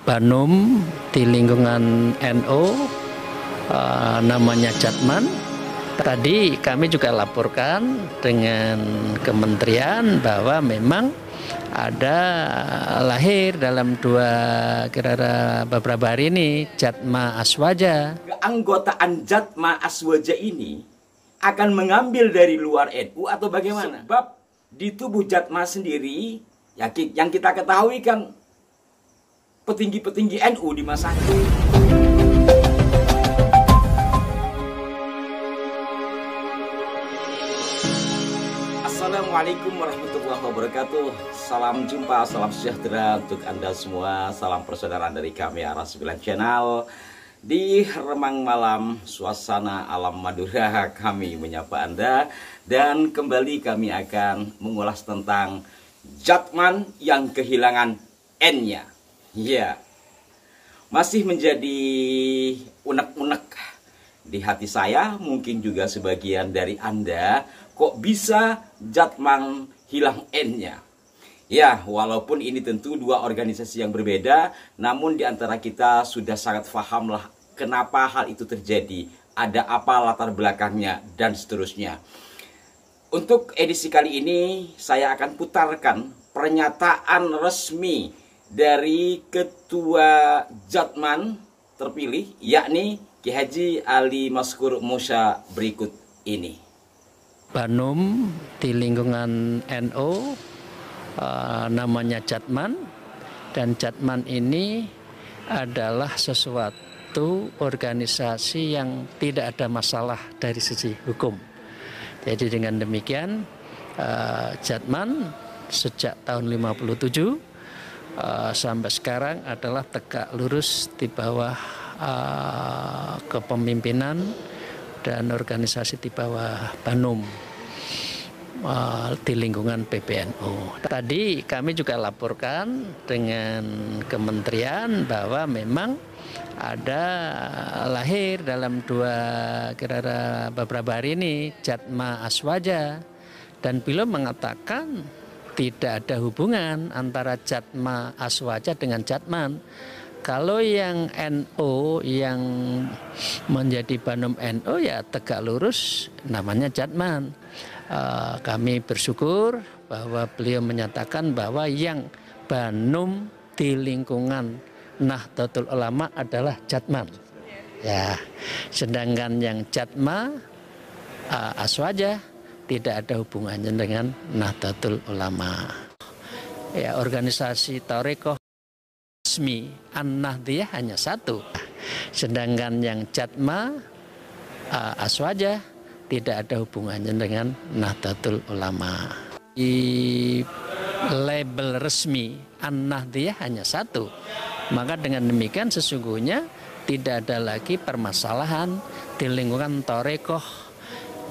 Banum di lingkungan NU, namanya Jatman. Tadi kami juga laporkan dengan kementerian bahwa memang ada lahir dalam kira-kira beberapa hari ini Jatma Aswaja. Keanggotaan Jatma Aswaja ini akan mengambil dari luar NU atau bagaimana? Sebab di tubuh Jatma sendiri, yang kita ketahui kan petinggi-petinggi NU di masa itu. Assalamualaikum warahmatullahi wabarakatuh. Salam jumpa, salam sejahtera untuk Anda semua. Salam persaudaraan dari kami Arah 9 Channel. Di remang malam suasana alam Madura kami menyapa Anda. Dan kembali kami akan mengulas tentang Jatman yang kehilangan N-nya. Ya, masih menjadi unek-unek di hati saya, mungkin juga sebagian dari Anda. Kok bisa Jatman hilang N-nya? Ya, walaupun ini tentu dua organisasi yang berbeda, namun di antara kita sudah sangat paham lah kenapa hal itu terjadi, ada apa latar belakangnya, dan seterusnya. Untuk edisi kali ini, saya akan putarkan pernyataan resmi dari Ketua Jatman terpilih, yakni Ki Haji Ali Maskur Musa berikut ini. Banum di lingkungan NU, namanya Jatman, dan Jatman ini adalah sesuatu organisasi yang tidak ada masalah dari sisi hukum. Jadi dengan demikian Jatman sejak tahun 57 sampai sekarang adalah tegak lurus di bawah kepemimpinan dan organisasi di bawah Banum di lingkungan PBNU. Tadi kami juga laporkan dengan kementerian bahwa memang ada lahir dalam kira-kira beberapa hari ini Jatma Aswaja, dan beliau mengatakan tidak ada hubungan antara Jatma Aswaja dengan Jatman. Kalau yang NU, yang menjadi Banum NU, ya tegak lurus namanya Jatman. Kami bersyukur bahwa beliau menyatakan bahwa yang Banum di lingkungan Nahdlatul Ulama adalah Jatman. Ya, sedangkan yang Jatma Aswaja tidak ada hubungannya dengan Nahdlatul Ulama. Ya, organisasi Tarekoh resmi An-Nahdliyah hanya satu. Sedangkan yang Jatma Aswaja tidak ada hubungannya dengan Nahdlatul Ulama. Di label resmi An-Nahdliyah hanya satu. Maka dengan demikian sesungguhnya tidak ada lagi permasalahan di lingkungan Tarekoh.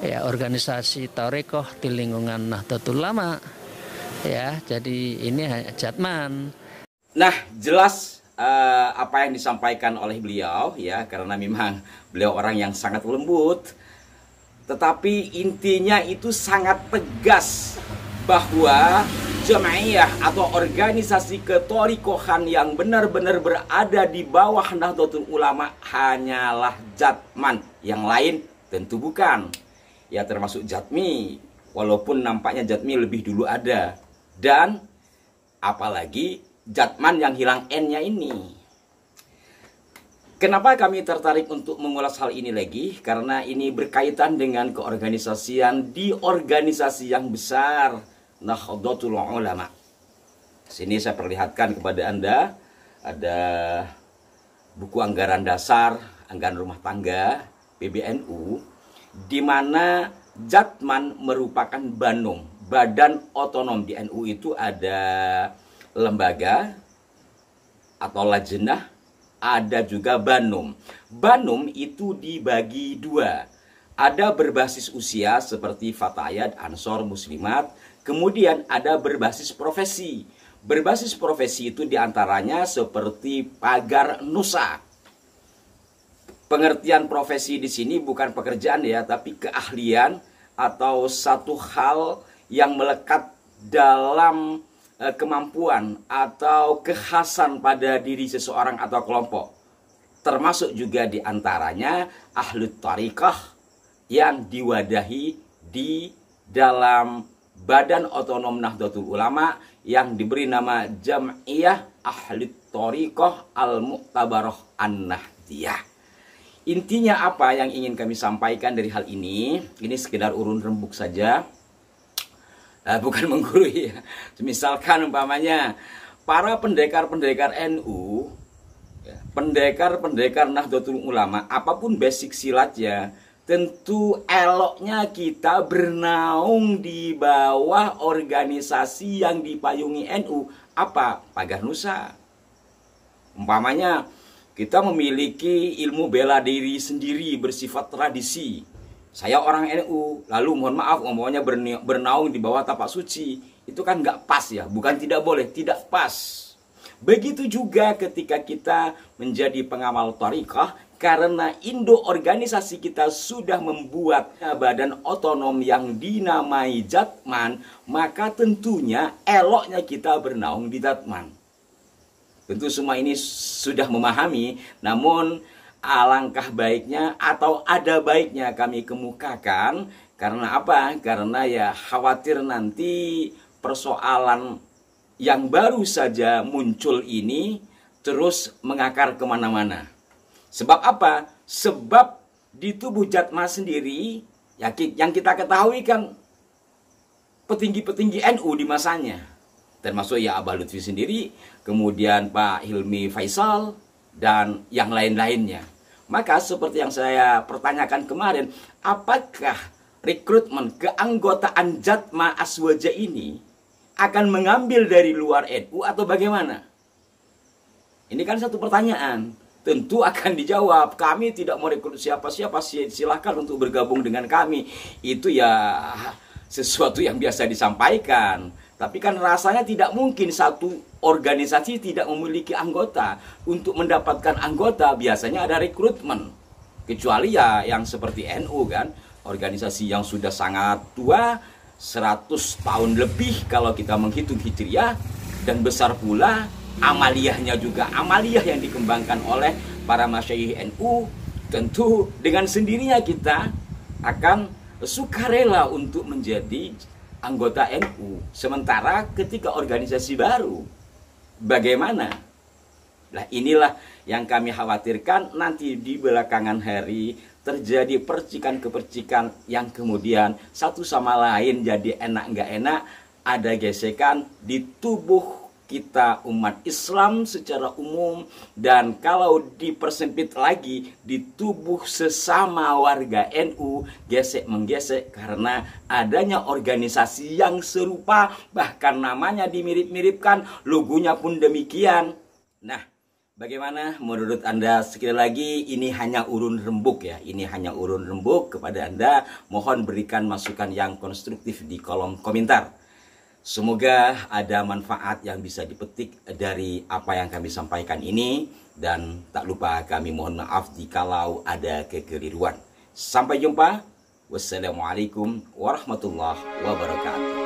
Ya, organisasi Tarekoh di lingkungan Nahdlatul Ulama. Ya, jadi ini Jatman. Nah, jelas apa yang disampaikan oleh beliau, ya, karena memang beliau orang yang sangat lembut, tetapi intinya itu sangat tegas bahwa jamaiyah atau organisasi ketorikohan yang benar-benar berada di bawah Nahdlatul Ulama hanyalah Jatman, yang lain tentu bukan. Ya, termasuk Jatmi, walaupun nampaknya Jatmi lebih dulu ada, dan apalagi Jatman yang hilang N-nya ini. Kenapa kami tertarik untuk mengulas hal ini lagi? Karena ini berkaitan dengan keorganisasian di organisasi yang besar, Nahdlatul Ulama. Sini saya perlihatkan kepada Anda, ada buku anggaran dasar, anggaran rumah tangga, PBNU, di mana Jatman merupakan Banum, badan otonom. Di NU itu ada lembaga atau lajnah, ada juga Banum. Banum itu dibagi dua. Ada berbasis usia seperti Fatayat, Ansor, Muslimat. Kemudian ada berbasis profesi. Berbasis profesi itu diantaranya seperti Pagar Nusa. Pengertian profesi di sini bukan pekerjaan ya, tapi keahlian atau satu hal yang melekat dalam kemampuan atau kekhasan pada diri seseorang atau kelompok. Termasuk juga diantaranya ahlut tariqah yang diwadahi di dalam Badan Otonom Nahdlatul Ulama yang diberi nama Jam'iyah Ahlut Tariqah Al-Mu'tabarah An-Nahdiyah. Intinya apa yang ingin kami sampaikan dari hal ini? Ini sekedar urun rembuk saja, bukan menggurui ya. Misalkan umpamanya para pendekar-pendekar NU, pendekar-pendekar Nahdlatul Ulama, apapun basic silatnya, tentu eloknya kita bernaung di bawah organisasi yang dipayungi NU. Apa? Pagar Nusa. Umpamanya kita memiliki ilmu bela diri sendiri bersifat tradisi. Saya orang NU, lalu mohon maaf ngomongnya bernaung di bawah tapak suci. Itu kan nggak pas ya, bukan tidak boleh, tidak pas. Begitu juga ketika kita menjadi pengamal tariqah, karena induk organisasi kita sudah membuat badan otonom yang dinamai Jatman, maka tentunya eloknya kita bernaung di Jatman. Tentu semua ini sudah memahami, namun alangkah baiknya atau ada baiknya kami kemukakan. Karena apa? Karena ya khawatir nanti persoalan yang baru saja muncul ini terus mengakar kemana-mana. Sebab apa? Sebab di tubuh Jatma sendiri, yang kita ketahui kan petinggi-petinggi NU di masanya. Termasuk ya Abah Lutfi sendiri, kemudian Pak Hilmi Faisal, dan yang lain-lainnya. Maka seperti yang saya pertanyakan kemarin, apakah rekrutmen keanggotaan Jatma Aswaja ini akan mengambil dari luar NU atau bagaimana? Ini kan satu pertanyaan. Tentu akan dijawab, kami tidak mau rekrut siapa-siapa, silahkan untuk bergabung dengan kami. Itu ya sesuatu yang biasa disampaikan. Tapi kan rasanya tidak mungkin satu organisasi tidak memiliki anggota. Untuk mendapatkan anggota biasanya ada rekrutmen. Kecuali ya yang seperti NU kan, organisasi yang sudah sangat tua, 100 tahun lebih kalau kita menghitung hijriah, dan besar pula amaliyahnya juga, amaliyah yang dikembangkan oleh para masyayikh NU. Tentu dengan sendirinya kita akan sukarela untuk menjadi anggota NU. Sementara ketika organisasi baru, bagaimana? Nah inilah yang kami khawatirkan nanti di belakangan hari terjadi percikan-kepercikan yang kemudian satu sama lain jadi enak nggak enak, ada gesekan di tubuh kita umat Islam secara umum, dan kalau dipersempit lagi di tubuh sesama warga NU gesek-menggesek karena adanya organisasi yang serupa, bahkan namanya dimirip-miripkan, logonya pun demikian. Nah, bagaimana menurut Anda? Sekali lagi ini hanya urun rembuk ya, ini hanya urun rembuk kepada Anda. Mohon berikan masukan yang konstruktif di kolom komentar. Semoga ada manfaat yang bisa dipetik dari apa yang kami sampaikan ini. Dan tak lupa kami mohon maaf jikalau ada kekeliruan. Sampai jumpa. Wassalamualaikum warahmatullahi wabarakatuh.